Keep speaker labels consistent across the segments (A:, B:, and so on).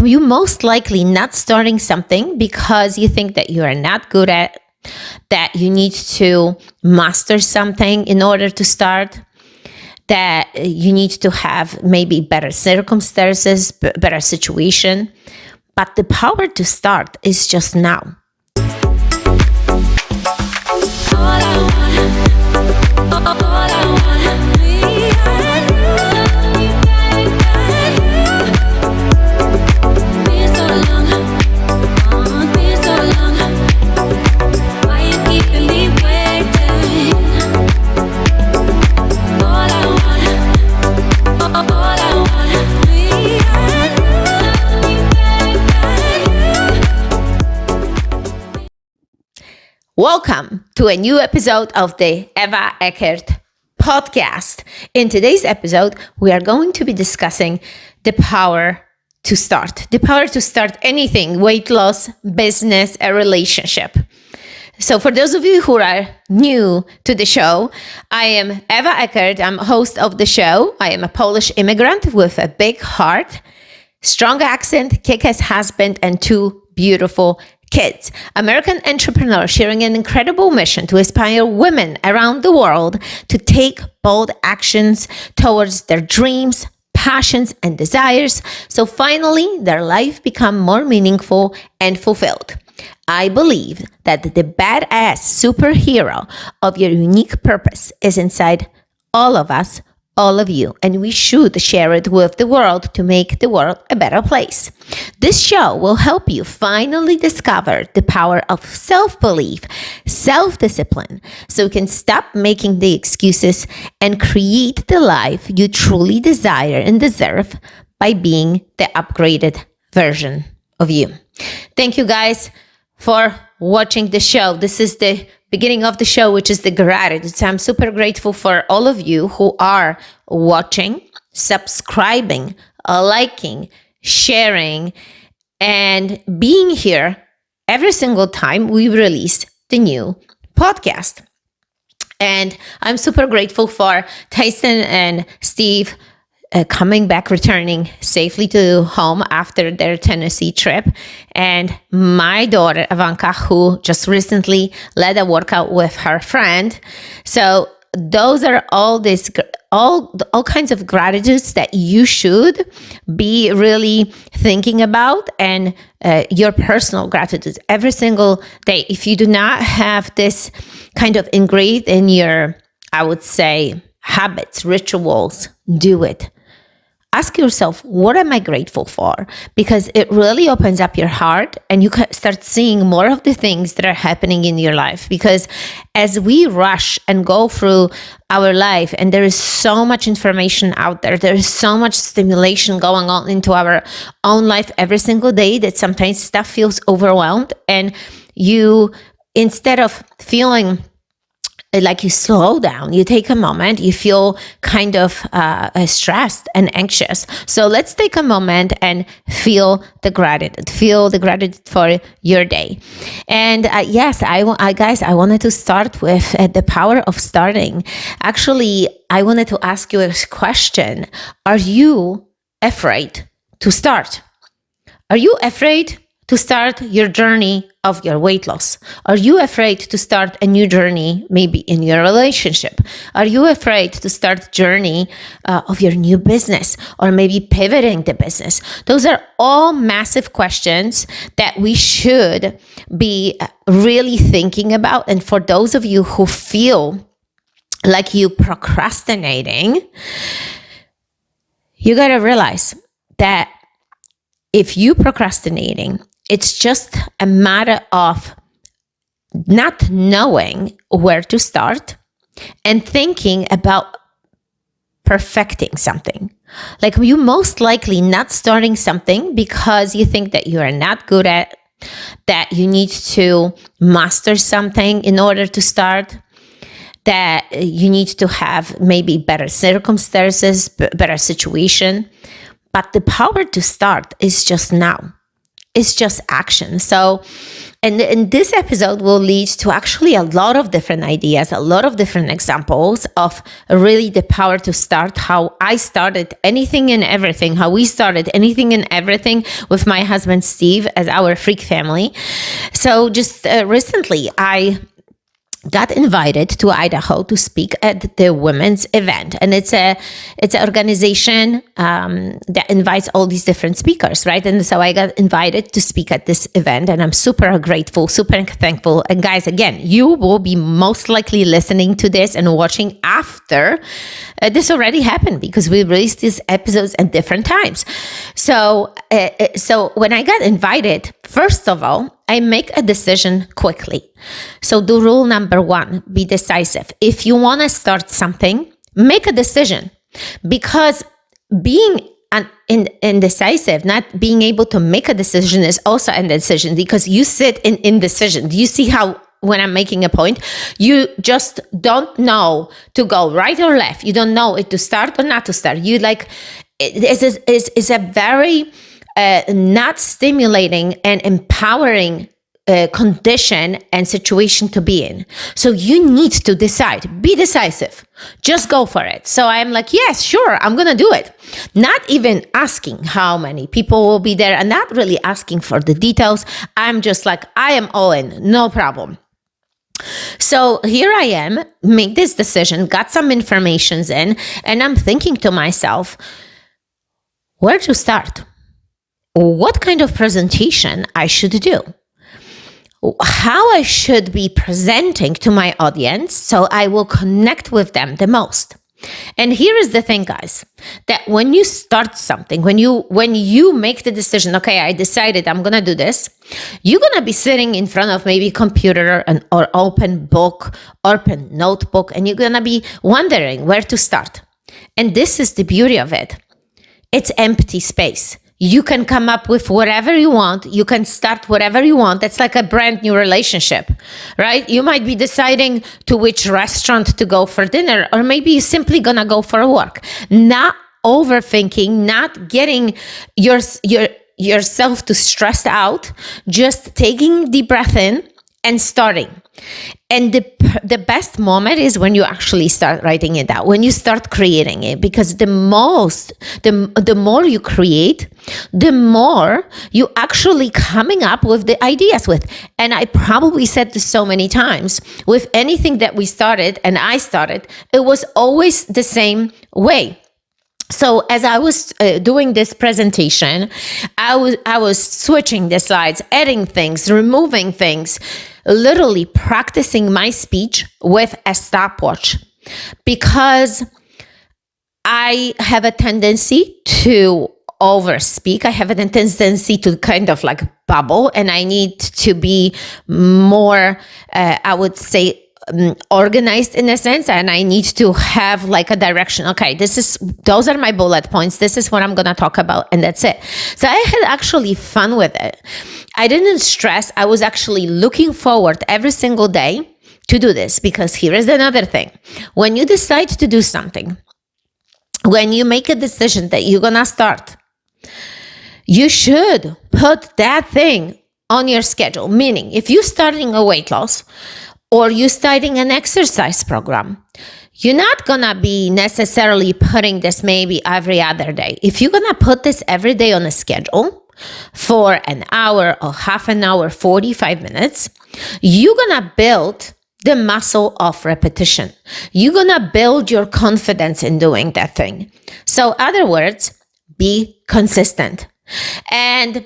A: you most likely not starting something because you think that you are not good at, that you need to master something in order to start, that you need to have maybe better circumstances, better situation. But the power to start is just now. Welcome to a new episode of the Eckert podcast. In today's episode, we are going to be discussing the power to start anything, weight loss, business, a relationship. So for those of you who are new to the show, I am Eva Eckert. I'm host of the show. I am a Polish immigrant with a big heart, strong accent, kick-ass husband, and two beautiful kids. American entrepreneur sharing an incredible mission to inspire women around the world to take bold actions towards their dreams, passions, and desires, so finally their life become more meaningful and fulfilled. I believe that the badass superhero of your unique purpose is inside all of us, all of you, and we should share it with the world to make the world a better place. This show will help you finally discover the power of self-belief, self-discipline, so you can stop making the excuses and create the life you truly desire and deserve by being the upgraded version of you. Thank you guys for watching the show. This is the beginning of the show, which is the gratitude. So I'm super grateful for all of you who are watching, subscribing, liking, sharing, and being here every single time we release the new podcast. And I'm super grateful for Tyson and Steve coming back, returning safely to home after their Tennessee trip. And my daughter, Ivanka, who just recently led a workout with her friend. So those are all kinds of gratitudes that you should be really thinking about, and your personal gratitudes every single day. If you do not have this kind of engraved in your, I would say, habits, rituals, do it. Ask yourself, what am I grateful for? Because it really opens up your heart and you can start seeing more of the things that are happening in your life. Because as we rush and go through our life, and there is so much information out there, there is so much stimulation going on into our own life every single day, that sometimes stuff feels overwhelmed, and you, instead of feeling like, you slow down, you take a moment, you feel kind of stressed and anxious. So let's take a moment and feel the gratitude for your day. And yes, guys, I wanted to start with the power of starting. Actually, I wanted to ask you a question. Are you afraid to start? Are you afraid to start your journey of your weight loss? Are you afraid to start a new journey, maybe in your relationship? Are you afraid to start journey of your new business, or maybe pivoting the business? Those are all massive questions that we should be really thinking about. And for those of you who feel like you procrastinating, you got to realize that if you procrastinating, it's just a matter of not knowing where to start and thinking about perfecting something. Like, you most likely not starting something because you think that you are not good at, that you need to master something in order to start, that you need to have maybe better circumstances, better situation. But the power to start is just now. is just action. So, and this episode will lead to actually a lot of different ideas, a lot of different examples of really the power to start, how I started anything and everything, how we started anything and everything with my husband, Steve, as our freak family. So just recently, I got invited to Idaho to speak at the women's event, and it's an organization that invites all these different speakers, right? And so I got invited to speak at this event, and I'm super grateful, super thankful. And guys, again, you will be most likely listening to this and watching after this already happened, because we released these episodes at different times. So when I got invited, first of all, I make a decision quickly. So the rule number 1, be decisive. If you want to start something, make a decision, because being indecisive, not being able to make a decision, is also a decision, because you sit in indecision. Do you see how when I'm making a point, you just don't know to go right or left. You don't know it to start or not to start. You like, it's a very not stimulating and empowering condition and situation to be in. So you need to decide, be decisive, just go for it. So I'm like, yes, sure, I'm going to do it. Not even asking how many people will be there, and not really asking for the details. I'm just like, I am all in, no problem. So here I am, make this decision, got some informations in, and I'm thinking to myself, where to start? What kind of presentation I should do? How I should be presenting to my audience so I will connect with them the most. And here is the thing, guys, that when you start something, when you make the decision, okay, I decided I'm going to do this, you're going to be sitting in front of maybe computer or open book, open notebook, and you're going to be wondering where to start. And this is the beauty of it. It's empty space. You can come up with whatever you want. You can start whatever you want. That's like a brand new relationship, right? You might be deciding to which restaurant to go for dinner, or maybe you're simply gonna go for a walk. Not overthinking, not getting yourself to stress out, just taking the breath in and starting. And the best moment is when you actually start writing it out, when you start creating it, because the more you create, the more you actually coming up with the ideas with. And I probably said this so many times, with anything that we started and I started, it was always the same way. So as I was doing this presentation, I was switching the slides, adding things, removing things, literally practicing my speech with a stopwatch, because I have a tendency to overspeak. I have a tendency to kind of like bubble, and I need to be more, I would say, organized in a sense, and I need to have like a direction. Okay, those are my bullet points. This is what I'm going to talk about, and that's it. So I had actually fun with it. I didn't stress. I was actually looking forward every single day to do this, because here is another thing. When you decide to do something, when you make a decision that you're going to start, you should put that thing on your schedule. Meaning, if you're starting a weight loss, or you're starting an exercise program, you're not gonna be necessarily putting this maybe every other day. If you're gonna put this every day on a schedule for an hour or half an hour, 45 minutes, you're gonna build the muscle of repetition. You're gonna build your confidence in doing that thing. So, other words, be consistent. And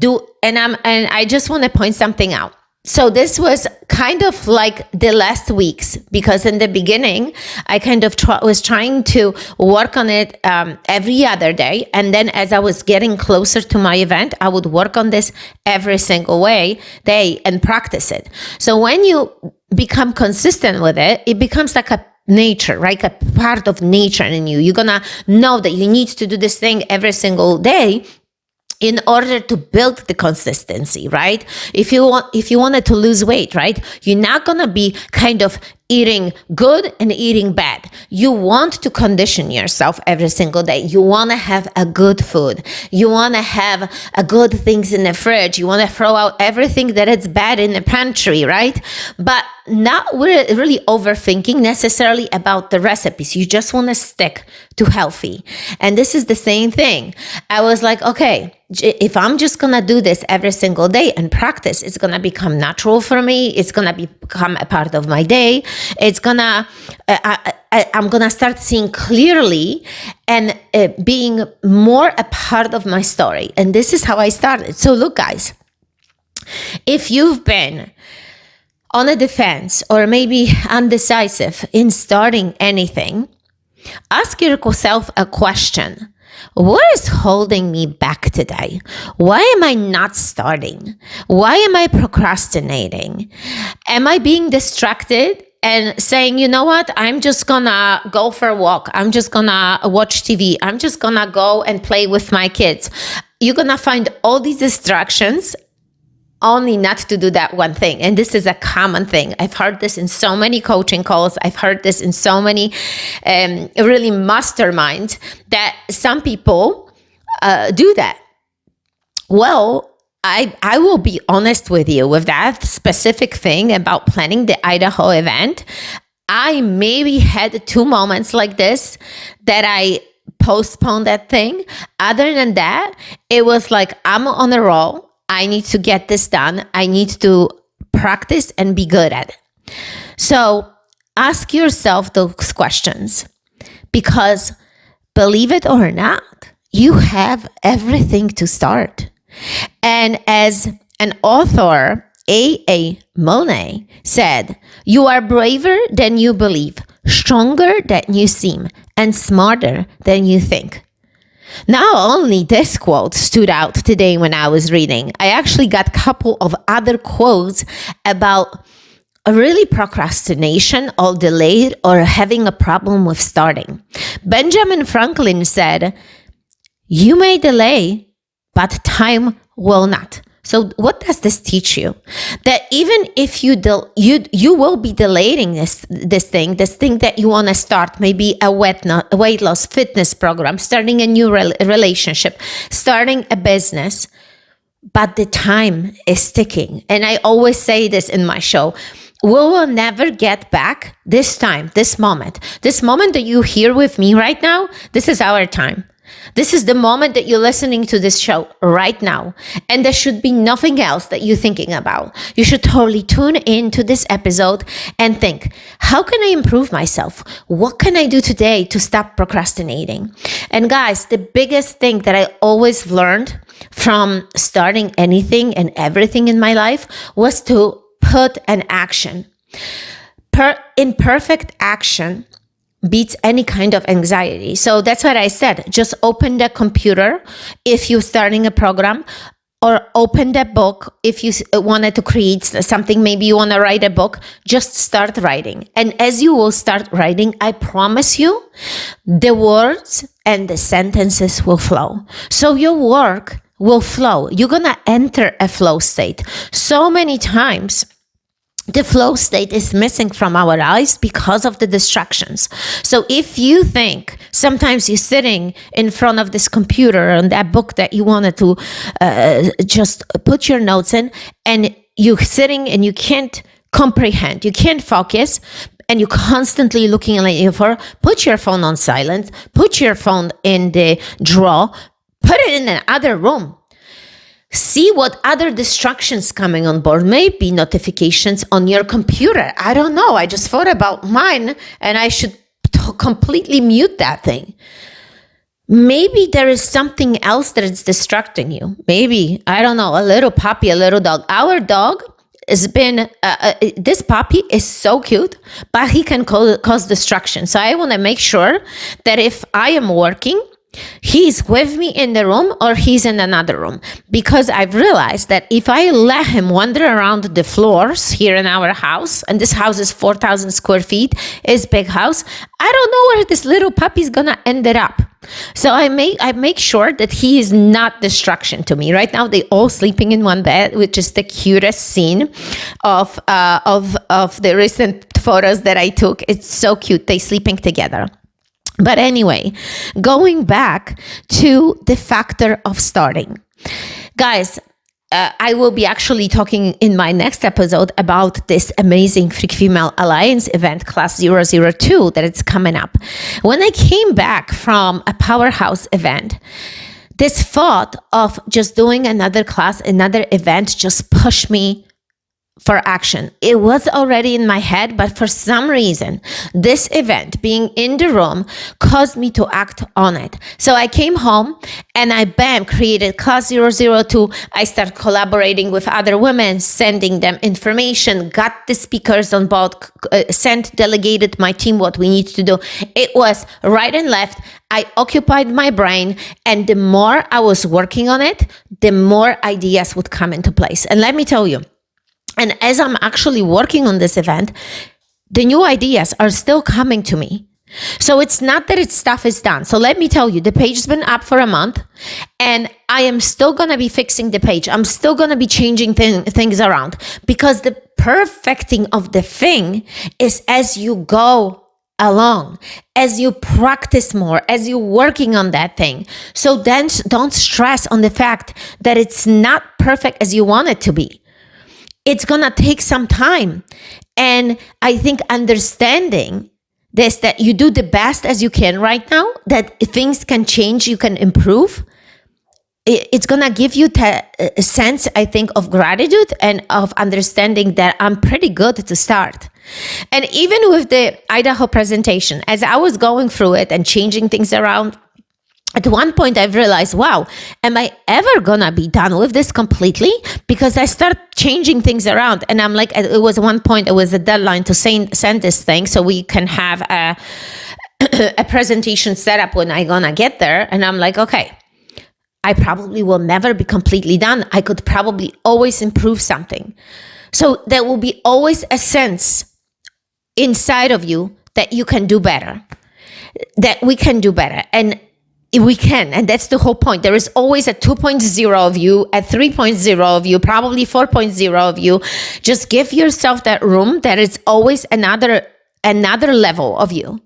A: I just want to point something out. So this was kind of like the last weeks, because in the beginning, I kind of was trying to work on it every other day. And then as I was getting closer to my event, I would work on this every single day and practice it. So when you become consistent with it, it becomes like a nature, right? A part of nature in you. You're going to know that you need to do this thing every single day in order to build the consistency, right? If you wanted to lose weight, right? You're not going to be kind of eating good and eating bad. You want to condition yourself every single day. You want to have a good food. You want to have a good things in the fridge. You want to throw out everything that is bad in the pantry, right? But not really overthinking necessarily about the recipes. You just want to stick to healthy. And this is the same thing. I was like, okay, if I'm just going to do this every single day and practice, it's going to become natural for me. It's going to become a part of my day. It's going to, I'm going to start seeing clearly and being more a part of my story. And this is how I started. So look, guys, if you've been on a defense or maybe undecisive in starting anything, ask yourself a question. What is holding me back today? Why am I not starting? Why am I procrastinating? Am I being distracted and saying, you know what, I'm just gonna go for a walk. I'm just gonna watch TV. I'm just gonna go and play with my kids. You're gonna find all these distractions only not to do that one thing. And this is a common thing. I've heard this in so many coaching calls. I've heard this in so many really masterminds that some people do that. Well, I will be honest with you with that specific thing about planning the Idaho event. I maybe had 2 moments like this that I postponed that thing. Other than that, it was like, I'm on a roll. I need to get this done. I need to practice and be good at it. So ask yourself those questions, because believe it or not, you have everything to start. And as an author, A.A. Milne said, you are braver than you believe, stronger than you seem, and smarter than you think. Not only this quote stood out today when I was reading, I actually got a couple of other quotes about really procrastination or delayed or having a problem with starting. Benjamin Franklin said, you may delay, but time will not. So what does this teach you? That even if you will be delaying this thing that you want to start, maybe a weight loss fitness program, starting a new relationship, starting a business, but the time is ticking. And I always say this in my show, we will never get back this time, this moment that you're here with me right now. This is our time. This is the moment that you're listening to this show right now. And there should be nothing else that you're thinking about. You should totally tune into this episode and think, how can I improve myself? What can I do today to stop procrastinating? And guys, the biggest thing that I always learned from starting anything and everything in my life was to put an action. Imperfect action beats any kind of anxiety. So that's what I said. Just open the computer if you're starting a program, or open the book if you wanted to create something. Maybe you want to write a book. Just start writing. And as you will start writing, I promise you, the words and the sentences will flow. So your work will flow. You're going to enter a flow state. So many times, the flow state is missing from our lives because of the distractions. So if you think sometimes you're sitting in front of this computer and that book that you wanted to just put your notes in, and you're sitting and you can't comprehend, you can't focus, and you're constantly looking at your phone, put your phone on silent, put your phone in the drawer, put it in another room. See what other distractions coming on board, maybe notifications on your computer. I don't know. I just thought about mine and I should completely mute that thing. Maybe there is something else that is distracting you. Maybe, I don't know, a little puppy, a little dog. Our dog has been, this puppy is so cute, but he can cause distraction. So I want to make sure that if I am working, he's with me in the room or he's in another room, because I've realized that if I let him wander around the floors here in our house, and this house is 4,000 square feet, is big house, I don't know where this little puppy's gonna end it up. So I make sure that he is not distraction to me. Right now, they all sleeping in one bed, which is the cutest scene of the recent photos that I took. It's so cute. They sleeping together. But anyway, going back to the factor of starting. Guys, I will be actually talking in my next episode about this amazing Freak Female Alliance event, Class 002, that it's coming up. When I came back from a powerhouse event, this thought of just doing another class, another event, just pushed me for action. It was already in my head, but for some reason, this event, being in the room, caused me to act on it. So I came home and I, created Class 002. I started collaborating with other women, sending them information, got the speakers on board, delegated my team what we need to do. It was right and left. I occupied my brain, and the more I was working on it, the more ideas would come into place. And let me tell you, and as I'm actually working on this event, the new ideas are still coming to me. So it's not that stuff is done. So let me tell you, the page has been up for a month, and I am still going to be fixing the page. I'm still going to be changing things around, because the perfecting of the thing is as you go along, as you practice more, as you're working on that thing. So then don't stress on the fact that it's not perfect as you want it to be. It's going to take some time. And I think understanding this, that you do the best as you can right now, that things can change, you can improve, it's going to give you a sense, I think, of gratitude and of understanding that I'm pretty good to start. And even with the Idaho presentation, as I was going through it and changing things around, at one point I've realized, wow, am I ever gonna be done with this completely? Because I start changing things around, and I'm like, it was one point, it was a deadline to send this thing so we can have a presentation set up when I gonna get there. And I'm like, okay, I probably will never be completely done. I could probably always improve something. So there will be always a sense inside of you that you can do better, that we can do better. And we can, and that's the whole point. There is always a 2.0 of you, a 3.0 of you, probably 4.0 of you. Just give yourself that room. There is always another level of you.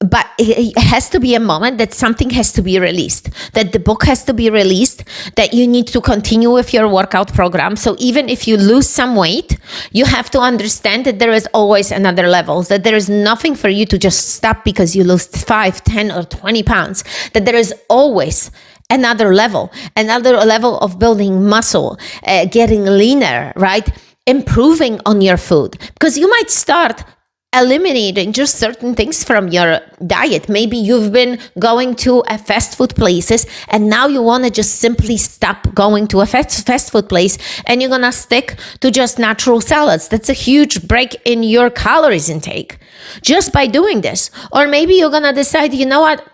A: But it has to be a moment that something has to be released, that the book has to be released, that you need to continue with your workout program. So even if you lose some weight, you have to understand that there is always another level, that there is nothing for you to just stop because you lose 5, 10, or 20 pounds, that there is always another level of building muscle, getting leaner, right? Improving on your food, because you might start eliminating just certain things from your diet. Maybe you've been going to a fast food places, and now you want to just simply stop going to a fast food place, and you're going to stick to just natural salads. That's a huge break in your calories intake just by doing this. Or maybe you're going to decide, you know what,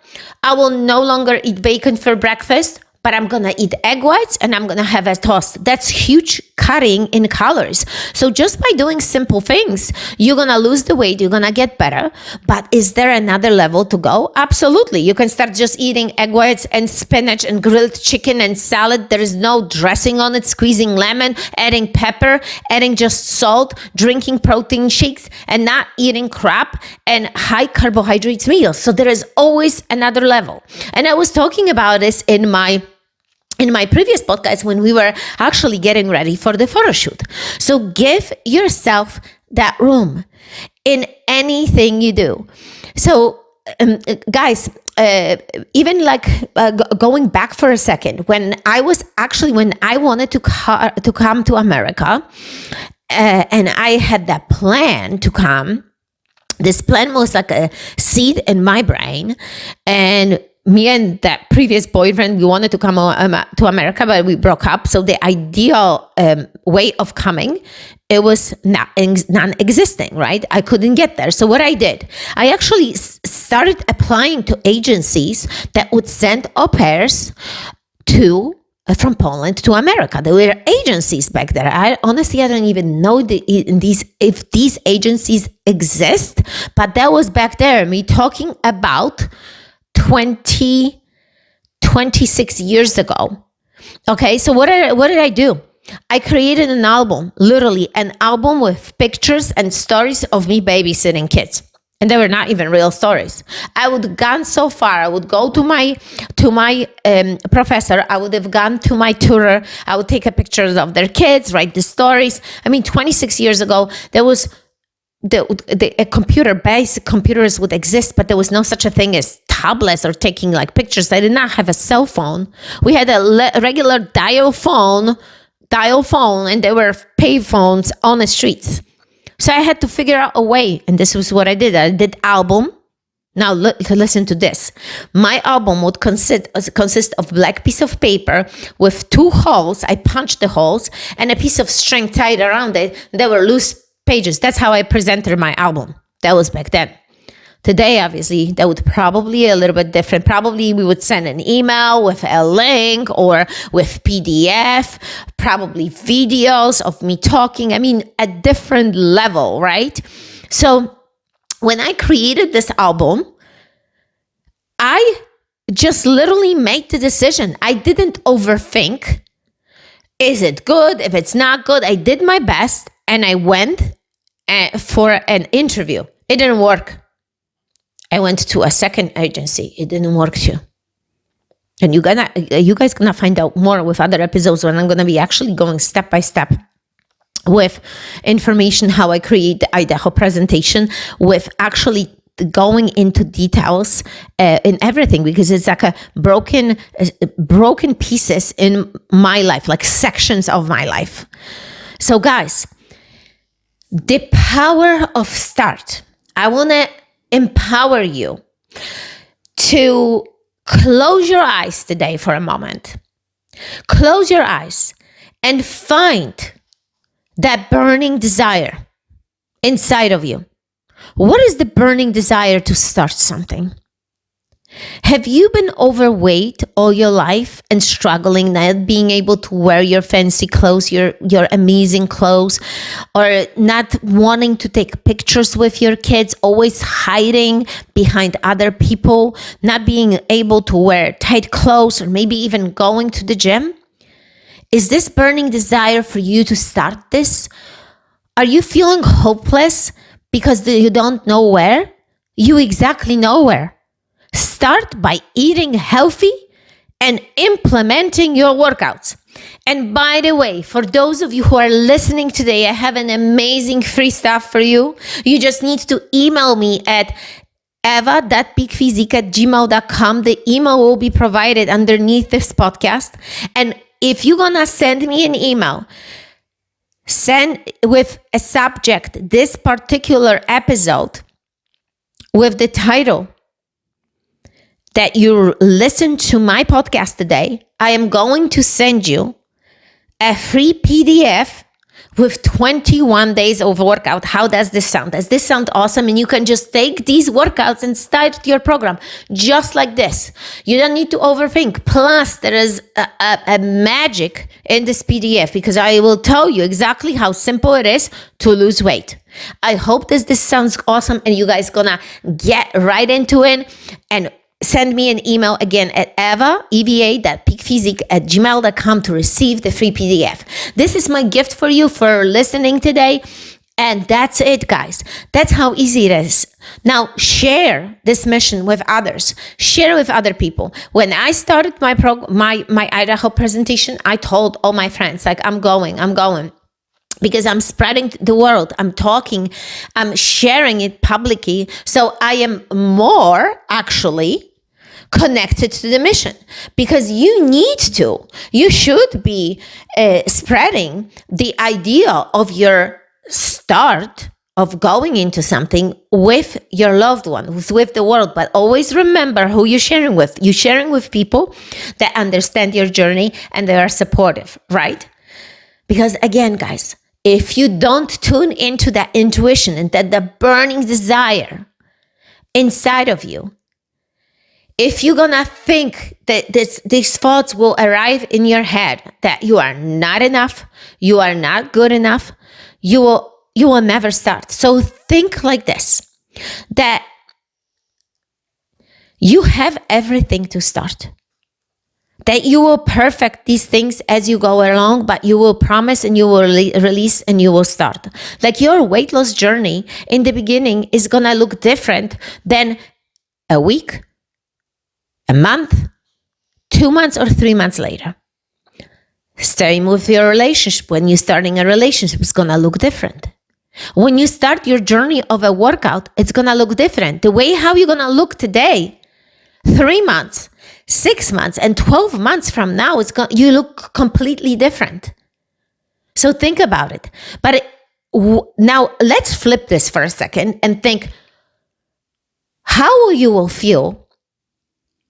A: I will no longer eat bacon for breakfast, but I'm going to eat egg whites and I'm going to have a toast. That's huge cutting in calories. So just by doing simple things, you're going to lose the weight, you're going to get better. But is there another level to go? Absolutely. You can start just eating egg whites and spinach and grilled chicken and salad. There is no dressing on it, squeezing lemon, adding pepper, adding just salt, drinking protein shakes, and not eating crap and high carbohydrates meals. So there is always another level. And I was talking about this in my previous podcast when we were actually getting ready for the photo shoot. So give yourself that room in anything you do. So guys, even like going back for a second, when I wanted to come to America, and I had that plan to come, this plan was like a seed in my brain, and me and that previous boyfriend, we wanted to come to America, but we broke up. So the ideal way of coming, it was non-existing, right? I couldn't get there. So what I did, I actually started applying to agencies that would send au pairs from Poland to America. There were agencies back there. I don't even know if these agencies exist, but that was back there. Me talking about 26 years ago. Okay, so what did I do? I created an album, literally an album with pictures and stories of me babysitting kids. And they were not even real stories. I would have gone so far. I would go to my professor. I would have gone to my tutor. I would take pictures of their kids, write the stories. I mean, 26 years ago, there was a computer-based computers would exist, but there was no such a thing as tablets or taking like pictures. I did not have a cell phone. We had a regular dial phone, and there were pay phones on the streets. So I had to figure out a way, and this was what I did. I did album. Now listen to this. My album would consist of black piece of paper with 2 holes. I punched the holes and a piece of string tied around it. There were loose pages. That's how I presented my album. That was back then. Today, obviously, that would probably be a little bit different. Probably we would send an email with a link or with PDF, probably videos of me talking. I mean, a different level, right? So when I created this album, I just literally made the decision. I didn't overthink. Is it good? If it's not good, I did my best and I went for an interview. It didn't work. I went to a second agency. It didn't work too. And you guys gonna find out more with other episodes when I'm gonna be actually going step by step with information how I create the Idaho presentation, with actually going into details in everything, because it's like a broken pieces in my life, like sections of my life. So guys, the power of start. I want to empower you to close your eyes today for a moment. Close your eyes and find that burning desire inside of you. What is the burning desire to start something? Have you been overweight all your life and struggling not being able to wear your fancy clothes, your amazing clothes, or not wanting to take pictures with your kids, always hiding behind other people, not being able to wear tight clothes, or maybe even going to the gym? Is this burning desire for you to start this? Are you feeling hopeless because you don't know where? You exactly know where. Start by eating healthy and implementing your workouts. And by the way, for those of you who are listening today, I have an amazing free stuff for you. You just need to email me at eva.peakphysique@gmail.com. The email will be provided underneath this podcast. And if you're gonna send me an email, send with a subject, this particular episode, with the title that you listen to my podcast today, I am going to send you a free PDF with 21 days of workout. How does this sound? Does this sound awesome? And you can just take these workouts and start your program just like this. You don't need to overthink. Plus, there is a magic in this PDF, because I will tell you exactly how simple it is to lose weight. I hope this sounds awesome and you guys gonna get right into it, and send me an email again at eva.peakphysique@gmail.com to receive the free PDF. This is my gift for you for listening today. And that's it, guys. That's how easy it is. Now, share this mission with others. Share with other people. When I started my Idaho presentation, I told all my friends, like, I'm going. Because I'm spreading the word, I'm talking, I'm sharing it publicly. So I am more actually connected to the mission, because you should be spreading the idea of your start of going into something with your loved one, with the world. But always remember who you're sharing with. You're sharing with people that understand your journey and they are supportive, right? Because again, guys, if you don't tune into that intuition and that the burning desire inside of you, if you're gonna think that these thoughts will arrive in your head that you are not enough, you are not good enough, you will never start. So think like this, that you have everything to start. that you will perfect these things as you go along, but you will promise and you will release and you will start. Like your weight loss journey in the beginning is going to look different than a week, a month, 2 months, or 3 months later. Same with your relationship. When you're starting a relationship, it's going to look different. When you start your journey of a workout, it's going to look different. The way how you're going to look today, 3 months, 6 months, and 12 months from now, you look completely different. So think about it. But now let's flip this for a second and think, how you will feel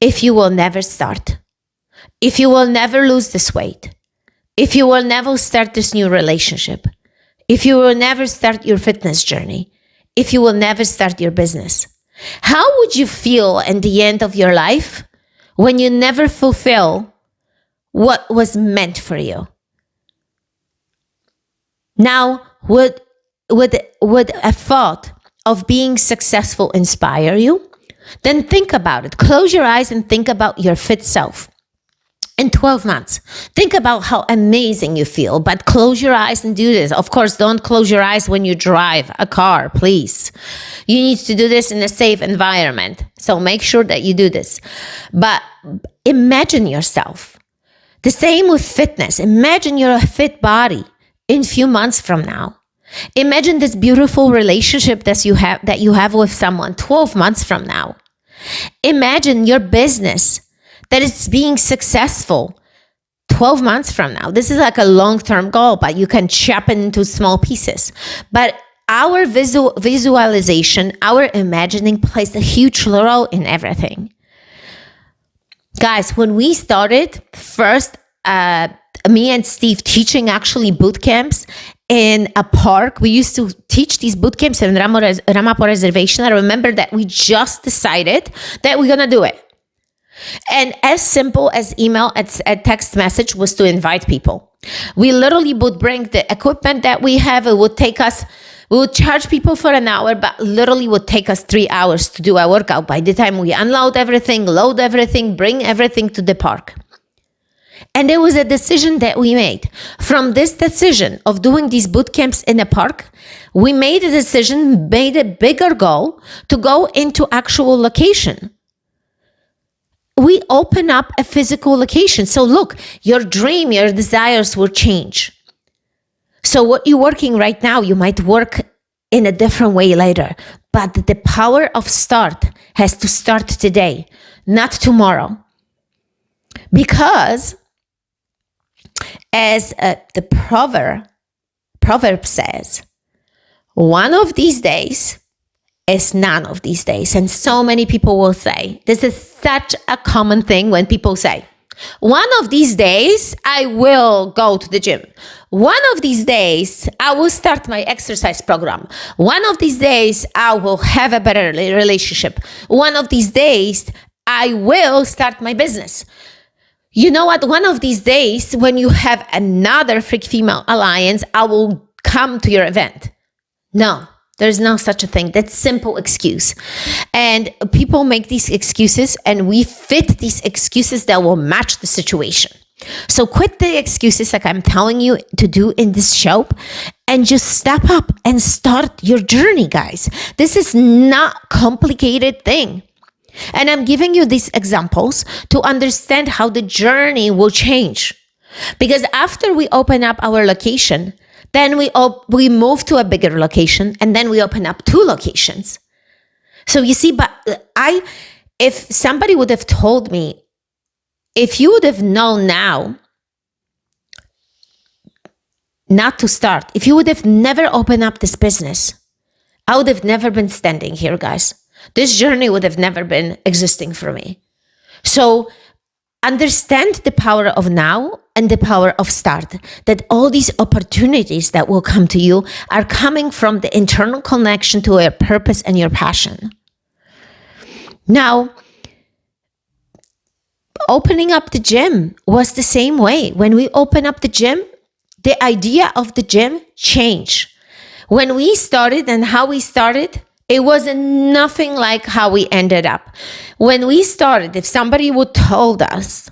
A: if you will never start, if you will never lose this weight, if you will never start this new relationship, if you will never start your fitness journey, if you will never start your business. How would you feel at the end of your life when you never fulfill what was meant for you? Now, would a thought of being successful inspire you? Then think about it. Close your eyes and think about your fit self. In 12 months, think about how amazing you feel, but close your eyes and do this. Of course, don't close your eyes when you drive a car, please. You need to do this in a safe environment. So make sure that you do this. But imagine yourself. The same with fitness. Imagine you're a fit body in a few months from now. Imagine this beautiful relationship that you have with someone 12 months from now. Imagine your business that is being successful 12 months from now. This is like a long-term goal, but you can chop it into small pieces. But our visualization, our imagining plays a huge role in everything. Guys, when we started first, me and Steve teaching actually boot camps in a park. We used to teach these boot camps in Ramapo Reservation. I remember that we just decided that we're going to do it. And as simple as email, a text message was to invite people. We literally would bring the equipment that we have. It would take us, we would charge people for an hour, but literally would take us 3 hours to do a workout. By the time we unload everything, load everything, bring everything to the park. And there was a decision that we made. From this decision of doing these boot camps in a park, we made a decision, made a bigger goal to go into actual location. We open up a physical location. So look, your dream, your desires will change. So what you're working right now, you might work in a different way later. But the power of start has to start today, not tomorrow. Because as the proverb says, one of these days is none of these days. And so many people will say, this is such a common thing when people say, one of these days, I will go to the gym. One of these days, I will start my exercise program. One of these days, I will have a better relationship. One of these days, I will start my business. You know what? One of these days, when you have another Freak Female Alliance, I will come to your event. No. There's no such a thing. That's simple excuse. And people make these excuses and we fit these excuses that will match the situation. So quit the excuses like I'm telling you to do in this show and just step up and start your journey, guys. This is not complicated thing. And I'm giving you these examples to understand how the journey will change. Because after we open up our location, then we move to a bigger location and then we open up 2 locations. So you see, but if somebody would have told me, if you would have known now not to start, if you would have never opened up this business, I would have never been standing here, guys. This journey would have never been existing for me. So understand the power of now and the power of start, that all these opportunities that will come to you are coming from the internal connection to your purpose and your passion. Now, opening up the gym was the same way. When we open up the gym, the idea of the gym changed. When we started and how we started, it wasn't nothing like how we ended up. When we started, if somebody would told us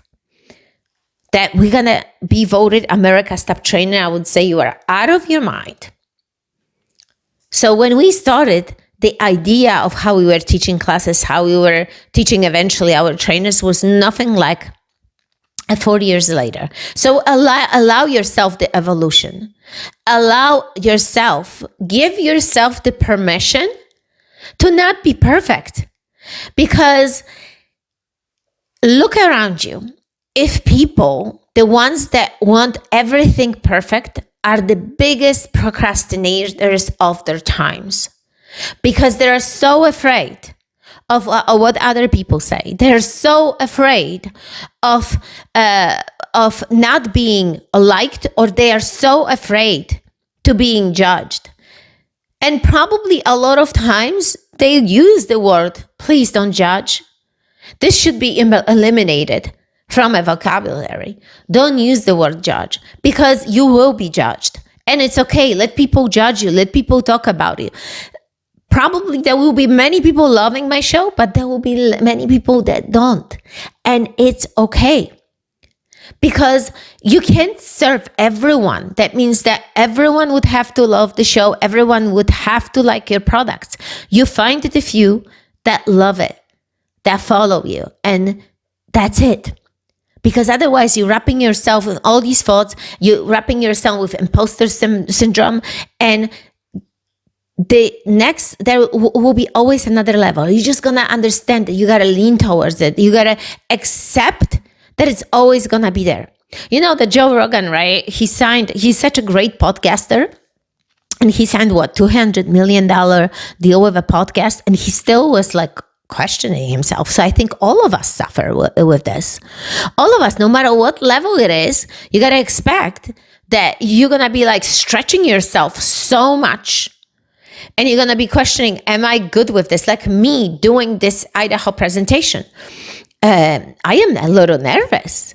A: that we're going to be voted America's top trainer, I would say you are out of your mind. So when we started, the idea of how we were teaching classes, how we were teaching eventually our trainers was nothing like 40 years later. So allow yourself the evolution. Allow yourself, give yourself the permission to not be perfect. Because look around you. If people, the ones that want everything perfect, are the biggest procrastinators of their times, because they're so afraid of what other people say. They're so afraid of not being liked, or they are so afraid to being judged. And probably a lot of times they use the word, please don't judge. This should be eliminated from a vocabulary. Don't use the word judge, because you will be judged. And it's okay. Let people judge you. Let people talk about you. Probably there will be many people loving my show, but there will be many people that don't. And it's okay. Because you can't serve everyone. That means that everyone would have to love the show. Everyone would have to like your products. You find the few that love it, that follow you, and that's it. Because otherwise you're wrapping yourself with all these thoughts, you're wrapping yourself with imposter syndrome, and there will be always another level. You're just gonna understand that you gotta lean towards it. You gotta accept that it's always gonna be there. You know, the Joe Rogan, right? He's such a great podcaster. And he signed $200 million deal with a podcast, and he still was like questioning himself. So I think all of us suffer with this. All of us, no matter what level it is, you got to expect that you're going to be like stretching yourself so much. And you're going to be questioning, am I good with this? Like me doing this Idaho presentation. I am a little nervous.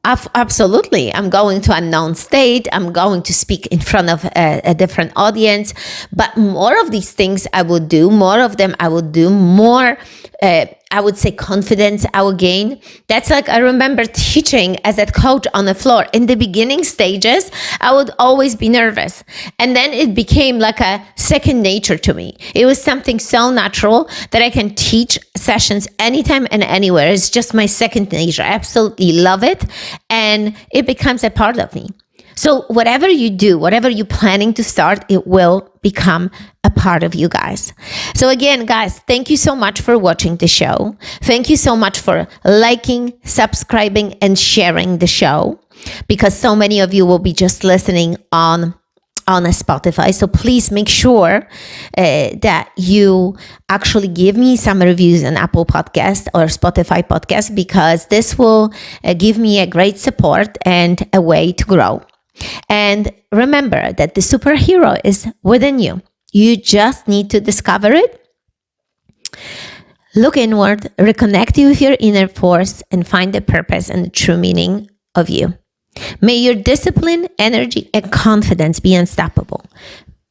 A: Absolutely. I'm going to unknown state. I'm going to speak in front of a different audience. But more of these things I will do. More of them I will do. More, I would say, confidence I will gain. That's like, I remember teaching as a coach on the floor. In the beginning stages, I would always be nervous. And then it became like a second nature to me. It was something so natural that I can teach sessions anytime and anywhere. It's just my second nature. I absolutely love it. And it becomes a part of me. So whatever you do, whatever you're planning to start, it will become a part of you guys. So again, guys, thank you so much for watching the show. Thank you so much for liking, subscribing, and sharing the show, because so many of you will be just listening on a Spotify. So please make sure that you actually give me some reviews on Apple Podcast or Spotify Podcast, because this will give me a great support and a way to grow. And remember that the superhero is within you. You just need to discover it. Look inward, reconnect you with your inner force, and find the purpose and the true meaning of you. May your discipline, energy, and confidence be unstoppable.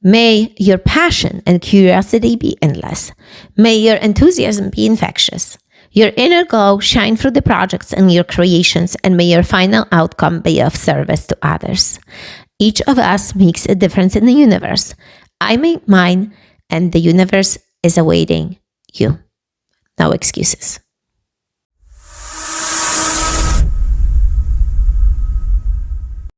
A: May your passion and curiosity be endless. May your enthusiasm be infectious. Your inner glow shine through the projects and your creations, and may your final outcome be of service to others. Each of us makes a difference in the universe. I make mine, and the universe is awaiting you. No excuses.